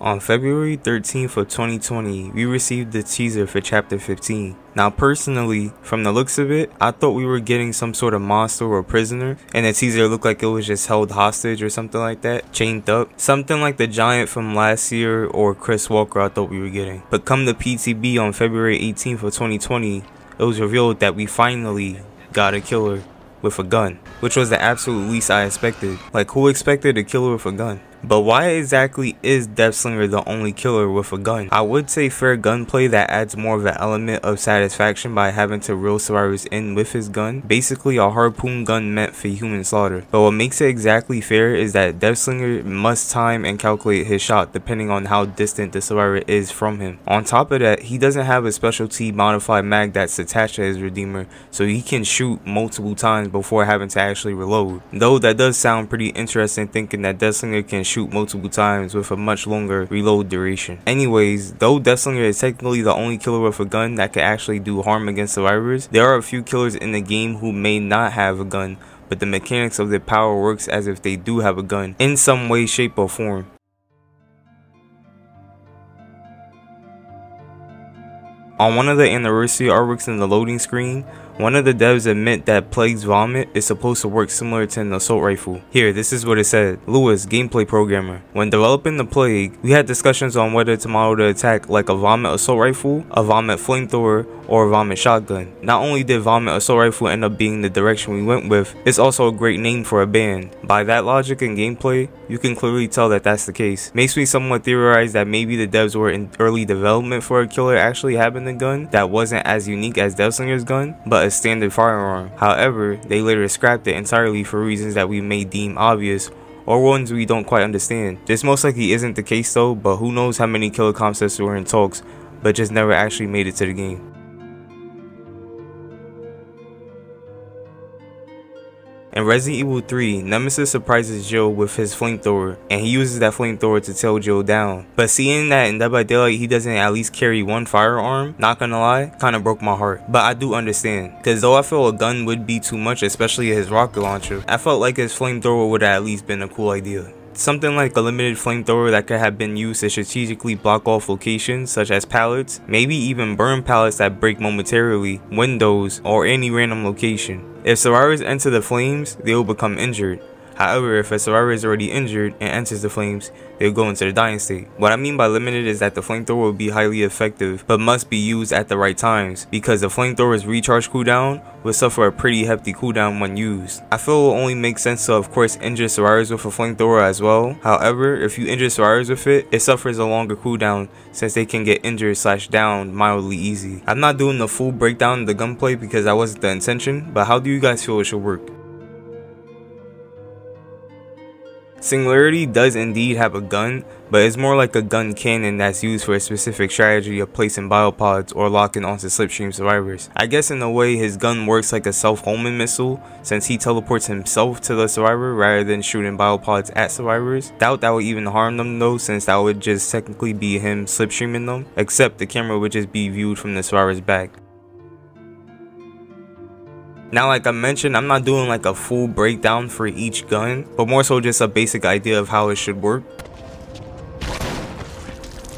On February 13th of 2020, we received the teaser for Chapter 15. Now personally, from the looks of it, I thought we were getting some sort of monster or prisoner, and the teaser looked like it was just held hostage or something like that, chained up. Something like the Giant from last year or Chris Walker I thought we were getting. But come the PTB on February 18th of 2020, it was revealed that we finally got a killer with a gun, which was the absolute least I expected. Like, who expected a killer with a gun? But why exactly is Deathslinger the only killer with a gun? I would say fair gunplay that adds more of an element of satisfaction by having to reel survivors in with his gun. Basically a harpoon gun meant for human slaughter. But what makes it exactly fair is that Deathslinger must time and calculate his shot depending on how distant the survivor is from him. On top of that, he doesn't have a specialty modified mag that's attached to his Redeemer, so he can shoot multiple times before having to actually reload. Though that does sound pretty interesting, thinking that Deathslinger can shoot multiple times with a much longer reload duration. Anyways, though Deathslinger is technically the only killer with a gun that can actually do harm against survivors, there are a few killers in the game who may not have a gun, but the mechanics of their power works as if they do have a gun in some way, shape, or form. On one of the anniversary artworks in the loading screen, one of the devs admit that Plague's vomit is supposed to work similar to an assault rifle. Here, this is what it said. Lewis, gameplay programmer. When developing the Plague, we had discussions on whether to model the attack like a vomit assault rifle, a vomit flamethrower, or a vomit shotgun. Not only did vomit assault rifle end up being the direction we went with, it's also a great name for a band. By that logic and gameplay, you can clearly tell that that's the case. Makes me somewhat theorize that maybe the devs were in early development for a killer actually having a gun that wasn't as unique as Deathslinger's gun, but a standard firearm. However, they later scrapped it entirely for reasons that we may deem obvious or ones we don't quite understand. This most likely isn't the case though, but who knows how many killer concepts were in talks but just never actually made it to the game. In Resident Evil 3, Nemesis surprises Jill with his flamethrower, and he uses that flamethrower to tail Jill down. But seeing that in Dead by Daylight he doesn't at least carry one firearm, not gonna lie, kinda broke my heart. But I do understand, cause though I feel a gun would be too much, especially his rocket launcher, I felt like his flamethrower would have at least been a cool idea. Something like a limited flamethrower that could have been used to strategically block off locations such as pallets, maybe even burn pallets that break momentarily, windows, or any random location. If survivors enter the flames, they will become injured. However, if a survivor is already injured and enters the flames, they will go into the dying state. What I mean by limited is that the flamethrower will be highly effective, but must be used at the right times, because the flamethrower's recharge cooldown will suffer a pretty hefty cooldown when used. I feel it will only make sense to of course injure survivors with a flamethrower as well. However, if you injure survivors with it, it suffers a longer cooldown since they can get injured / down mildly easy. I'm not doing the full breakdown of the gunplay because that wasn't the intention, but how do you guys feel it should work? Singularity does indeed have a gun, but it's more like a gun cannon that's used for a specific strategy of placing biopods or locking onto slipstream survivors. I guess in a way his gun works like a self-homing missile since he teleports himself to the survivor rather than shooting biopods at survivors. Doubt that would even harm them though, since that would just technically be him slipstreaming them, except the camera would just be viewed from the survivor's back. Now, like I mentioned, I'm not doing like a full breakdown for each gun, but more so just a basic idea of how it should work.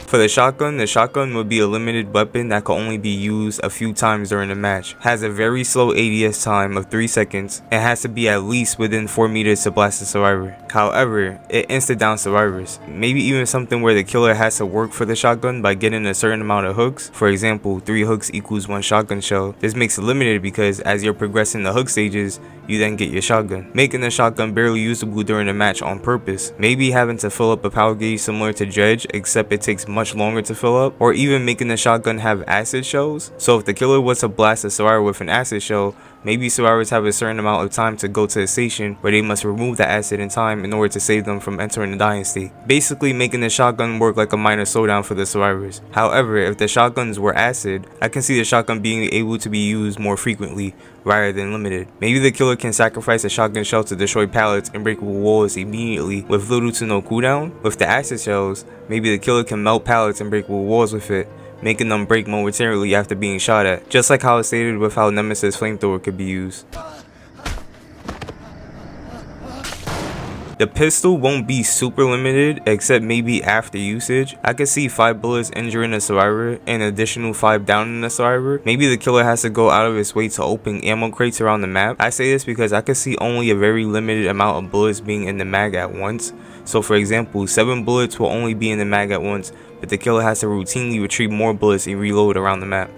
For the shotgun would be a limited weapon that can only be used a few times during the match. Has a very slow ADS time of 3 seconds and has to be at least within 4 meters to blast the survivor. However, it insta-downs survivors. Maybe even something where the killer has to work for the shotgun by getting a certain amount of hooks. For example, 3 hooks equals 1 shotgun shell. This makes it limited because as you're progressing the hook stages, you then get your shotgun, making the shotgun barely usable during the match on purpose. Maybe having to fill up a power gauge similar to Dredge, except it takes much longer to fill up, or even making the shotgun have acid shells. So if the killer was to blast a survivor with an acid shell, maybe survivors have a certain amount of time to go to a station where they must remove the acid in time in order to save them from entering the dying state, basically making the shotgun work like a minor slowdown for the survivors. However, if the shotguns were acid, I can see the shotgun being able to be used more frequently rather than limited. Maybe the killer can sacrifice a shotgun shell to destroy pallets and breakable walls immediately with little to no cooldown. With the acid shells, maybe the killer can melt pallets and breakable walls with it, making them break momentarily after being shot at, just like how it's stated with how Nemesis flamethrower could be used. The pistol won't be super limited, except maybe after usage. I could see 5 bullets injuring a survivor and an additional 5 downing a survivor. Maybe the killer has to go out of his way to open ammo crates around the map. I say this because I could see only a very limited amount of bullets being in the mag at once. So for example, 7 bullets will only be in the mag at once, but the killer has to routinely retrieve more bullets and reload around the map.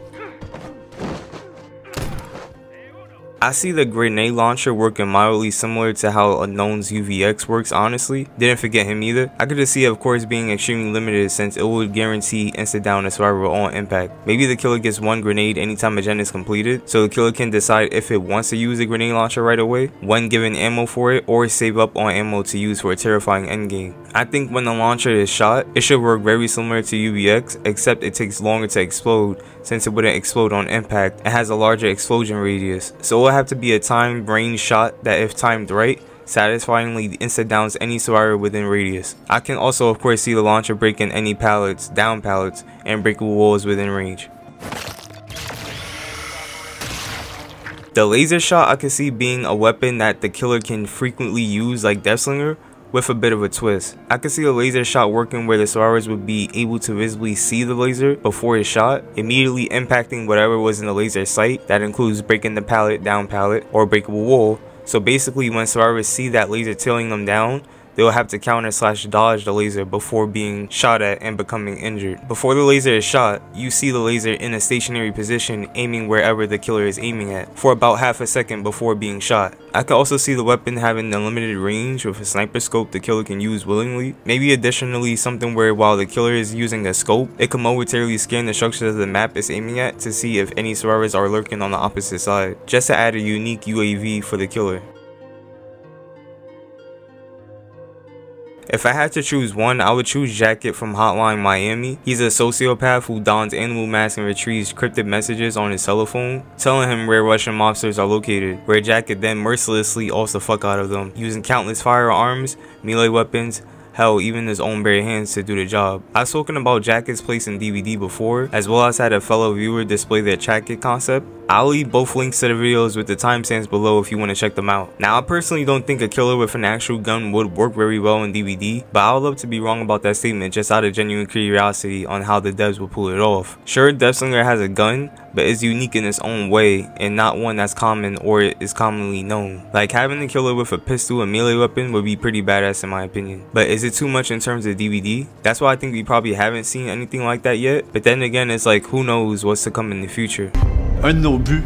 I see the grenade launcher working mildly similar to how Unknown's UVX works, honestly. Didn't forget him either. I could just see it, of course, being extremely limited since it would guarantee instant down a survivor on impact. Maybe the killer gets 1 grenade anytime a gen is completed, so the killer can decide if it wants to use the grenade launcher right away, when given ammo for it, or save up on ammo to use for a terrifying endgame. I think when the launcher is shot, it should work very similar to UVX, except it takes longer to explode since it wouldn't explode on impact and has a larger explosion radius. So it will have to be a timed range shot that, if timed right, satisfyingly instant downs any survivor within radius. I can also of course see the launcher breaking any pallets, down pallets, and breakable walls within range. The laser shot I can see being a weapon that the killer can frequently use like Deathslinger, with a bit of a twist. I could see a laser shot working where the survivors would be able to visibly see the laser before it's shot, immediately impacting whatever was in the laser sight. That includes breaking the pallet, down pallet, or breakable wall. So basically when survivors see that laser tailing them down, they'll have to counter/dodge the laser before being shot at and becoming injured. Before the laser is shot, you see the laser in a stationary position aiming wherever the killer is aiming at for about half a second before being shot. I could also see the weapon having unlimited range with a sniper scope the killer can use willingly. Maybe additionally something where while the killer is using a scope, it can momentarily scan the structure of the map it's aiming at to see if any survivors are lurking on the opposite side, just to add a unique UAV for the killer. If I had to choose one, I would choose Jacket from Hotline Miami. He's a sociopath who dons animal masks and retrieves cryptic messages on his telephone, telling him where Russian mobsters are located, where Jacket then mercilessly offs the fuck out of them, using countless firearms, melee weapons, hell, even his own bare hands to do the job. I've spoken about Jacket's place in DVD before, as well as had a fellow viewer display their Jacket concept. I'll leave both links to the videos with the timestamps below if you want to check them out. Now, I personally don't think a killer with an actual gun would work very well in DVD, but I would love to be wrong about that statement just out of genuine curiosity on how the devs will pull it off. Sure, Deathslinger has a gun, but it's unique in its own way and not one that's common or is commonly known. Like having a killer with a pistol and melee weapon would be pretty badass in my opinion. But is it too much in terms of DVD? That's why I think we probably haven't seen anything like that yet. But then again, it's like who knows what's to come in the future. Un de nos buts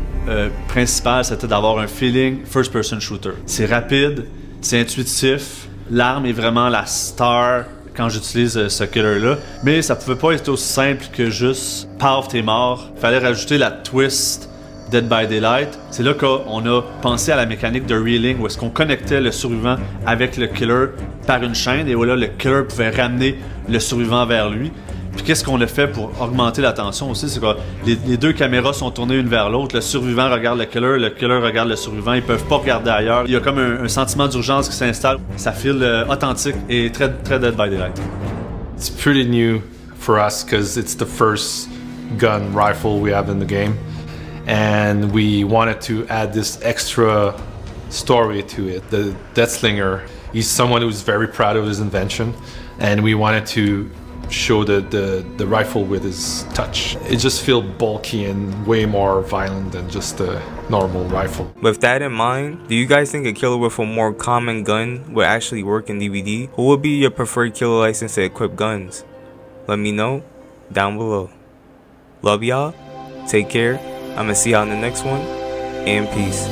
principaux, c'était d'avoir un feeling first-person shooter. C'est rapide, c'est intuitif, l'arme est vraiment la star quand j'utilise ce killer-là, mais ça pouvait pas être aussi simple que juste « paf, t'es mort ». Il fallait rajouter la twist Dead by Daylight. C'est là qu'on a pensé à la mécanique de reeling où est-ce qu'on connectait le survivant avec le killer par une chaîne et où là le killer pouvait ramener le survivant vers lui. Puis qu'est-ce qu'on a fait pour augmenter la tension aussi, c'est que les deux caméras sont tournées une vers l'autre, le survivant regarde le killer regarde le survivant, ils peuvent pas regarder ailleurs. Il y a comme un sentiment d'urgence qui s'installe, ça file authentique et très Dead by Daylight. It's pretty new for us because it's the first gun rifle we have in the game, and we wanted to add this extra story to it. The Deathslinger, he's someone who's very proud of his invention, and we wanted to show the rifle with his touch. It just feels bulky and way more violent than just a normal rifle. With that in mind, do you guys think a killer with a more common gun would actually work in DVD? Who would be your preferred killer license to equip guns? Let me know down below. Love y'all, take care, I'ma see y'all in the next one, and peace.